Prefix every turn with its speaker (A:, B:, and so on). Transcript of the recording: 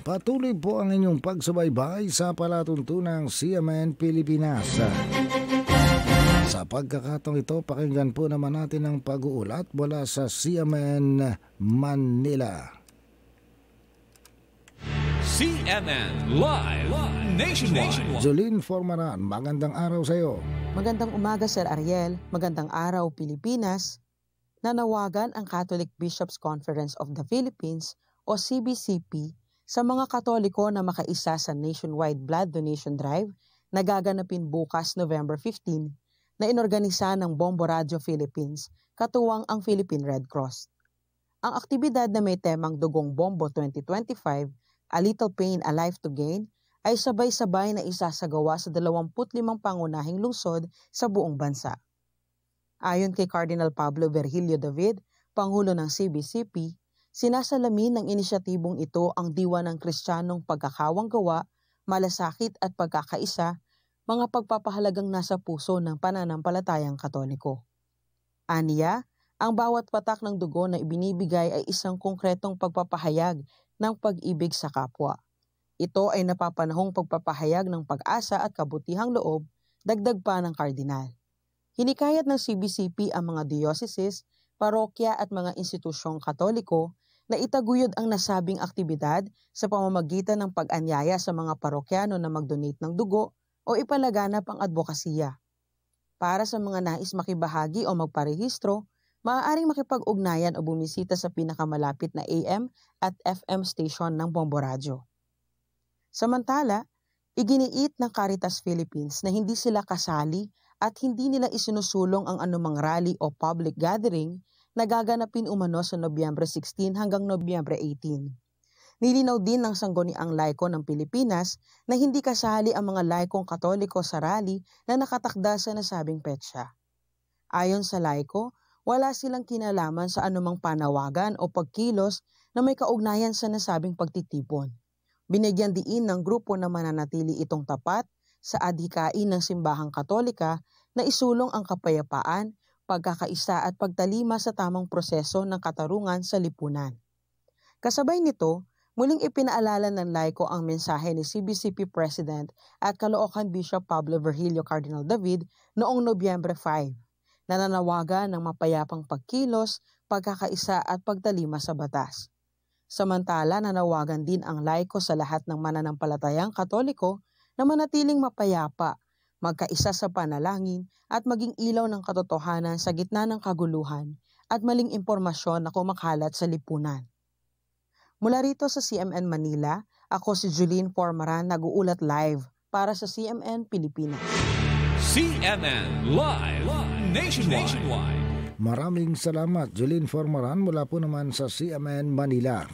A: Patuloy po ang inyong pagsubaybay sa palatuntunang CMN Pilipinas. Sa pagkakataong ito, pakinggan po naman natin ang pag-uulat mula sa CMN Manila.
B: CNN Live Nationwide.
A: Jolene Formaran, magandang araw sa iyo.
C: Magandang umaga, Sir Ariel. Magandang araw, Pilipinas. Nanawagan ang Catholic Bishops Conference of the Philippines o CBCP sa mga Katoliko na makaisa sa nationwide blood donation drive na gaganapin bukas November 15 na inorganisa ng Bombo Radio Philippines katuwang ang Philippine Red Cross. Ang aktibidad na may temang Dugong Bombo 2025, A Little Pain, A Life to Gain, ay sabay-sabay na isasagawa sa 25 pangunahing lungsod sa buong bansa. Ayon kay Cardinal Pablo Virgilio David, Pangulo ng CBCP, sinasalamin ng inisyatibong ito ang diwa ng Kristiyanong pagkakawang gawa, malasakit at pagkakaisa, mga pagpapahalagang nasa puso ng pananampalatayang Katoliko. Aniya, ang bawat patak ng dugo na ibinibigay ay isang konkretong pagpapahayag ng pag-ibig sa kapwa. Ito ay napapanahong pagpapahayag ng pag-asa at kabutihang loob, dagdag pa ng kardinal. Hinikayat ng CBCP ang mga dioceses, parokya at mga institusyong Katoliko na itaguyod ang nasabing aktibidad sa pamamagitan ng pag-anyaya sa mga parokyano na mag-donate ng dugo o ipalaganap ang advokasya. Para sa mga nais makibahagi o magparehistro, maaaring makipag-ugnayan o bumisita sa pinakamalapit na AM at FM station ng Bombo Radio. Samantala, iginiit ng Caritas Philippines na hindi sila kasali at hindi nila isinusulong ang anumang rally o public gathering na gaganapin umano sa Nobyembre 16 hanggang Nobyembre 18. Nilinaw din ng Sangguniang Laiko ng Pilipinas na hindi kasali ang mga laikong Katoliko sa rally na nakatakda sa nasabing petsa. Ayon sa Laiko, wala silang kinalaman sa anumang panawagan o pagkilos na may kaugnayan sa nasabing pagtitipon. Binigyan diin ng grupo na mananatili itong tapat sa adhikain ng Simbahang Katolika na isulong ang kapayapaan, pagkakaisa at pagtalima sa tamang proseso ng katarungan sa lipunan. Kasabay nito, muling ipinaalala ng laiko ang mensahe ni CBCP President at Caloocan Bishop Pablo Virgilio Cardinal David noong Nobyembre 5, na nanawagan ng mapayapang pagkilos, pagkakaisa at pagtalima sa batas. Samantala, nanawagan din ang laiko sa lahat ng mananampalatayang Katoliko na manatiling mapayapa, magkaisa sa panalangin at maging ilaw ng katotohanan sa gitna ng kaguluhan at maling impormasyon na kumakalat sa lipunan. Mula rito sa CMN Manila, ako si Jolene Formaran, nag-uulat live para sa CMN Pilipinas.
B: CNN Live Nationwide.
A: Maraming salamat, Jolene Formaran, mula po naman sa CMN Manila.